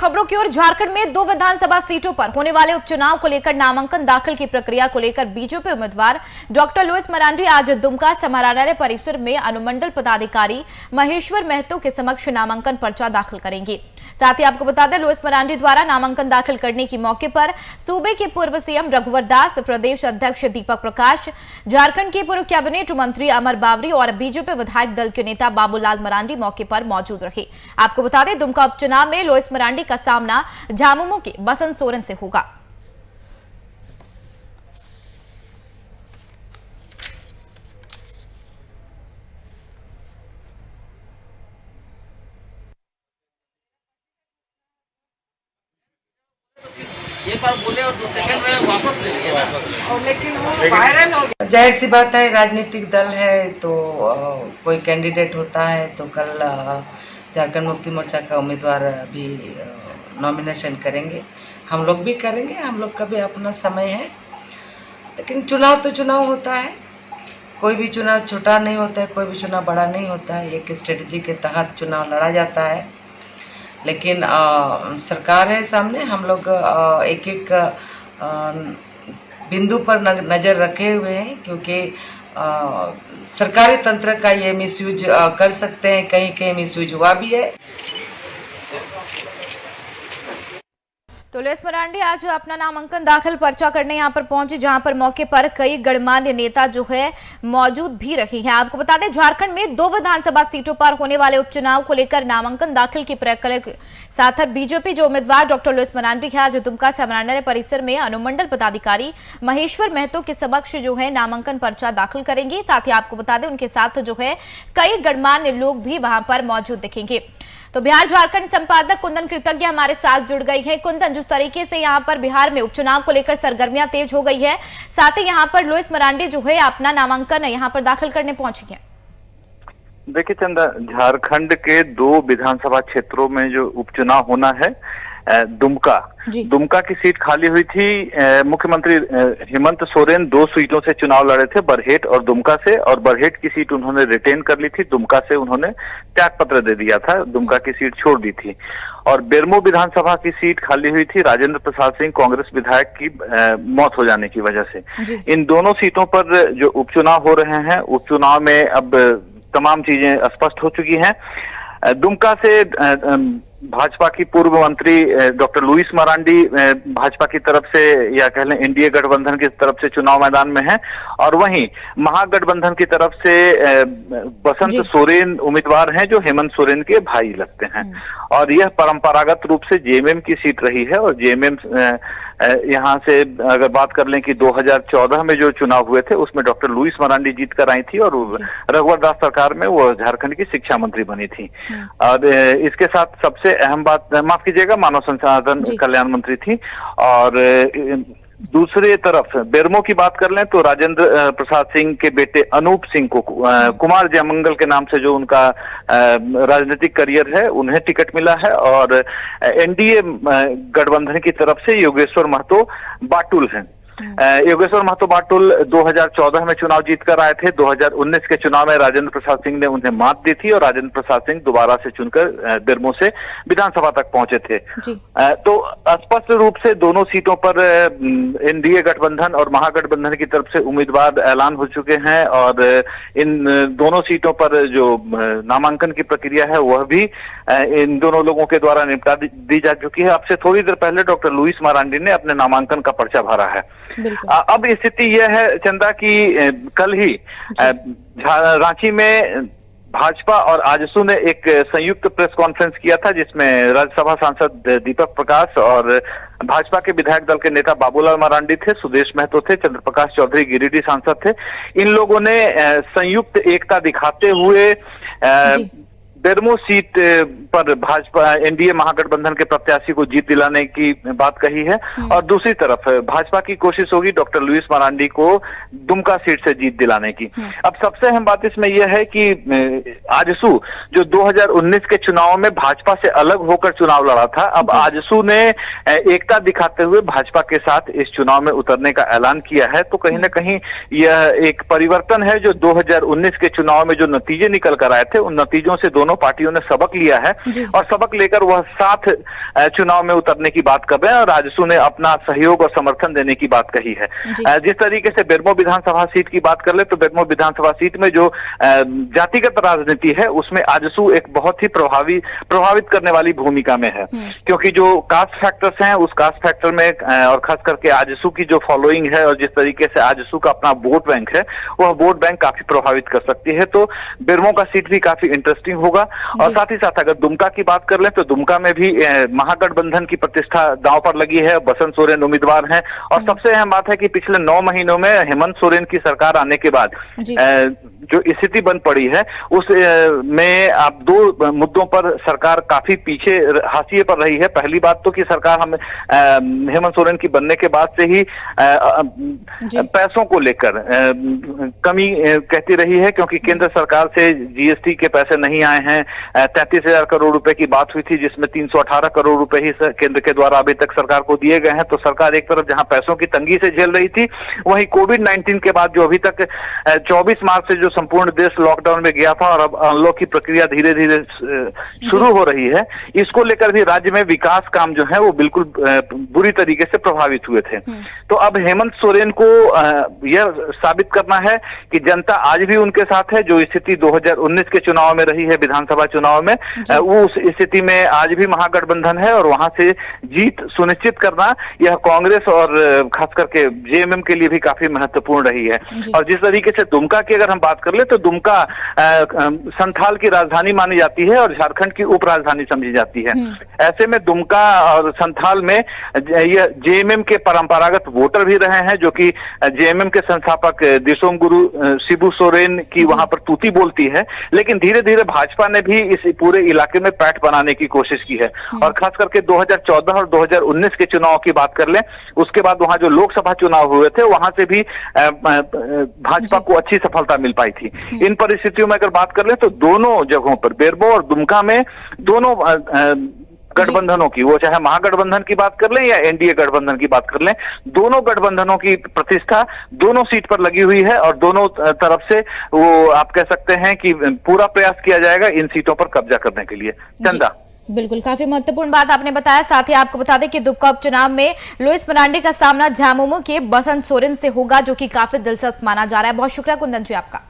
खबरों की ओर। झारखंड में 2 विधानसभा सीटों पर होने वाले उपचुनाव को लेकर नामांकन दाखिल की प्रक्रिया को लेकर बीजेपी उम्मीदवार डॉक्टर लुइस मरांडी आज दुमका समाहरणालय परिसर में अनुमंडल पदाधिकारी महेश्वर महतो के समक्ष नामांकन पर्चा दाखिल करेंगे। साथ ही आपको बता दें, लुइस मरांडी द्वारा नामांकन दाखिल करने के मौके पर सूबे के पूर्व सीएम रघुवर दास, प्रदेश अध्यक्ष दीपक प्रकाश, झारखंड के पूर्व कैबिनेट मंत्री अमर बावरी और बीजेपी विधायक दल के नेता बाबूलाल मरांडी मौके पर मौजूद रहे। आपको बता दें, दुमका उपचुनाव में लुइस मरांडी का सामना झामुमो के बसंत सोरेन से होगा। एक बार बोले और 2 सेकंड में वापस ले लिए ना, और लेकिन वो वायरल हो गया। जाहिर सी बात है, राजनीतिक दल है तो कोई कैंडिडेट होता है तो कल झारखंड मुक्ति मोर्चा का उम्मीदवार भी नॉमिनेशन करेंगे। हम लोग भी करेंगे, हम लोग का भी अपना समय है। लेकिन चुनाव तो चुनाव होता है, कोई भी चुनाव छोटा नहीं होता है, कोई भी चुनाव बड़ा नहीं होता है। एक स्ट्रेटजी के तहत चुनाव लड़ा जाता है। लेकिन सरकार है सामने, हम लोग एक एक बिंदु पर नज़र रखे हुए हैं, क्योंकि सरकारी तंत्र का ये मिसयूज कर सकते हैं। कहीं कहीं मिसयूज हुआ भी है। तो लुइस मरांडी आज अपना नामांकन दाखिल पर्चा करने यहां पर पहुंचे, जहां पर मौके पर कई गणमान्य नेता जो है मौजूद भी रहे हैं। आपको बता दें, झारखंड में 2 विधानसभा सीटों पर होने वाले उपचुनाव को लेकर नामांकन दाखिल की प्रक्रिया के साथ बीजेपी जो उम्मीदवार डॉक्टर लुइस मरांडी है आज दुमका समाहरणालय परिसर में अनुमंडल पदाधिकारी महेश्वर महतो के समक्ष जो है नामांकन पर्चा दाखिल करेंगे। साथ ही आपको बता दें, उनके साथ जो है कई गणमान्य लोग भी वहां पर मौजूद दिखेंगे। तो बिहार झारखंड संपादक कुंदन कृतज्ञ हमारे साथ जुड़ गई है। कुंदन, जिस तरीके से यहाँ पर बिहार में उपचुनाव को लेकर सरगर्मियां तेज हो गई है, साथ ही यहाँ पर लुइस मरांडी जो है अपना नामांकन यहाँ पर दाखिल करने पहुंची है। देखिए चंदा, झारखंड के 2 विधानसभा क्षेत्रों में जो उपचुनाव होना है, दुमका की सीट खाली हुई थी। मुख्यमंत्री हेमंत सोरेन 2 सीटों से चुनाव लड़े थे, बरहेट और दुमका से, और बरहेट की सीट उन्होंने रिटेन कर ली थी। दुमका से उन्होंने त्याग पत्र दे दिया था, दुमका की सीट छोड़ दी थी। और बेरमो विधानसभा की सीट खाली हुई थी राजेंद्र प्रसाद सिंह कांग्रेस विधायक की मौत हो जाने की वजह से। इन दोनों सीटों पर जो उपचुनाव हो रहे हैं, उपचुनाव में अब तमाम चीजें स्पष्ट हो चुकी हैं। दुमका से भाजपा की पूर्व मंत्री डॉक्टर लुइस मरांडी भाजपा की तरफ से, या कह लें एनडीए गठबंधन की तरफ से चुनाव मैदान में है, और वहीं महागठबंधन की तरफ से बसंत सोरेन उम्मीदवार हैं जो हेमंत सोरेन के भाई लगते हैं। और यह परंपरागत रूप से जेएमएम की सीट रही है। और जेएमएम यहाँ से अगर बात कर लें कि 2014 में जो चुनाव हुए थे उसमें डॉक्टर लुइस मरांडी जीत कर आई थी, और रघुवर दास सरकार में वो झारखंड की शिक्षा मंत्री बनी थी। और इसके साथ सबसे अहम बात, माफ कीजिएगा, मानव संसाधन कल्याण मंत्री थी। और दूसरी तरफ बेरमो की बात कर लें तो राजेंद्र प्रसाद सिंह के बेटे अनूप सिंह को कुमार जयमंगल के नाम से जो उनका राजनीतिक करियर है, उन्हें टिकट मिला है। और एनडीए गठबंधन की तरफ से योगेश्वर महतो बाटुल हैं। योगेश्वर महतो बाटुल 2014 में चुनाव जीतकर आए थे। 2019 के चुनाव में राजेंद्र प्रसाद सिंह ने उन्हें मात दी थी, और राजेंद्र प्रसाद सिंह दोबारा से चुनकर बेरमो से विधानसभा तक पहुंचे थे। तो स्पष्ट रूप से दोनों सीटों पर एनडीए गठबंधन और महागठबंधन की तरफ से उम्मीदवार ऐलान हो चुके हैं। और इन दोनों सीटों पर जो नामांकन की प्रक्रिया है वह भी इन दोनों लोगों के द्वारा निपटा दी जा चुकी है। अब से थोड़ी देर पहले डॉक्टर लुइस मरांडी ने अपने नामांकन का पर्चा भरा है। अब स्थिति यह है चंदा कि कल ही रांची में भाजपा और आजसू ने एक संयुक्त प्रेस कॉन्फ्रेंस किया था, जिसमें राज्यसभा सांसद दीपक प्रकाश और भाजपा के विधायक दल के नेता बाबूलाल मरांडी थे, सुदेश महतो थे, चंद्र प्रकाश चौधरी गिरिडीह सांसद थे। इन लोगों ने संयुक्त एकता दिखाते हुए बेरमो सीट पर भाजपा एनडीए महागठबंधन के प्रत्याशी को जीत दिलाने की बात कही है। और दूसरी तरफ भाजपा की कोशिश होगी डॉक्टर लुइस मरांडी को दुमका सीट से जीत दिलाने की। अब सबसे अहम बात इसमें यह है कि आजसू जो 2019 के चुनाव में भाजपा से अलग होकर चुनाव लड़ा था, अब आजसू ने एकता दिखाते हुए भाजपा के साथ इस चुनाव में उतरने का ऐलान किया है। तो कहीं ना कहीं यह एक परिवर्तन है जो 2019 के चुनाव में जो नतीजे निकल कर आए थे, उन नतीजों से दोनों दोनों पार्टियों ने सबक लिया है जी। और सबक लेकर वह साथ चुनाव में उतरने की बात कर रहे हैं और आजसू ने अपना सहयोग और समर्थन देने की बात कही है। जिस तरीके से बेरमो विधानसभा सीट की बात कर ले तो बेरमो विधानसभा सीट में जो जातिगत राजनीति है उसमें आजसू एक बहुत ही प्रभावित करने वाली भूमिका में है, क्योंकि जो कास्ट फैक्टर्स हैं उस कास्ट फैक्टर में और खास करके आजसू की जो फॉलोइंग है और जिस तरीके से आजसू का अपना वोट बैंक है वह वोट बैंक काफी प्रभावित कर सकती है। तो बेरमो का सीट भी काफी इंटरेस्टिंग होगा। और साथ ही साथ अगर दुमका की बात कर लें तो दुमका में भी महागठबंधन की प्रतिष्ठा दांव पर लगी है, बसंत सोरेन उम्मीदवार हैं और सबसे अहम बात है कि पिछले 9 महीनों में हेमंत सोरेन की सरकार आने के बाद जो स्थिति बन पड़ी है उस में अब 2 मुद्दों पर सरकार काफी पीछे हाशिए पर रही है। पहली बात तो कि सरकार हम हेमंत सोरेन की बनने के बाद से ही पैसों को लेकर कमी कहती रही है, क्योंकि केंद्र सरकार से जीएसटी के पैसे नहीं आए हैं। 33,000 करोड़ रुपए की बात हुई थी जिसमें 318 करोड़ रुपए ही केंद्र के द्वारा अभी तक सरकार को दिए गए हैं। तो सरकार एक तरफ जहां पैसों की तंगी से झेल रही थी, वहीं कोविड-19 के बाद जो अभी तक 24 मार्च से जो संपूर्ण देश लॉकडाउन में गया था और अब अनलॉक की प्रक्रिया धीरे धीरे शुरू हो रही है, इसको लेकर भी राज्य में विकास काम जो है वो बिल्कुल बुरी तरीके से प्रभावित हुए थे। तो अब हेमंत सोरेन को यह साबित करना है कि जनता आज भी उनके साथ है। जो स्थिति 2019 के चुनाव में रही है, विधानसभा चुनाव में, वो उस स्थिति में आज भी महागठबंधन है और वहां से जीत सुनिश्चित करना यह कांग्रेस और खास करके जेएमएम के लिए भी काफी महत्वपूर्ण रही है। और जिस तरीके से दुमका की अगर हम बात कर ले तो दुमका संथाल की राजधानी मानी जाती है और झारखंड की उप राजधानी समझी जाती है। ऐसे में दुमका और संथाल में यह जेएमएम के परंपरागत वोटर भी रहे हैं, जो कि जेएमएम के संस्थापक दिसोम गुरु शिबू सोरेन की वहां पर तूती बोलती है। लेकिन धीरे धीरे भाजपा ने भी इस पूरे इलाके में पैठ बनाने की कोशिश की है और खास करके 2014 और 2019 के चुनाव की बात कर लें, उसके बाद वहां जो लोकसभा चुनाव हुए थे वहां से भी भाजपा को अच्छी सफलता मिल पाई थी। इन परिस्थितियों में अगर बात कर लें तो दोनों जगहों पर बेरमो और दुमका में दोनों गठबंधनों की, वो चाहे महागठबंधन की बात कर लें या एनडीए गठबंधन की बात कर लें, दोनों गठबंधनों की प्रतिष्ठा दोनों सीट पर लगी हुई है और दोनों तरफ से वो आप कह सकते हैं कि पूरा प्रयास किया जाएगा इन सीटों पर कब्जा करने के लिए। चंदा, बिल्कुल, काफी महत्वपूर्ण बात आपने बताया। साथ ही आपको बता दें कि दुमका उपचुनाव में लुइस मरांडी का सामना झामुमो के बसंत सोरेन से होगा, जो कि काफी दिलचस्प माना जा रहा है। बहुत शुक्रिया कुंदन जी आपका।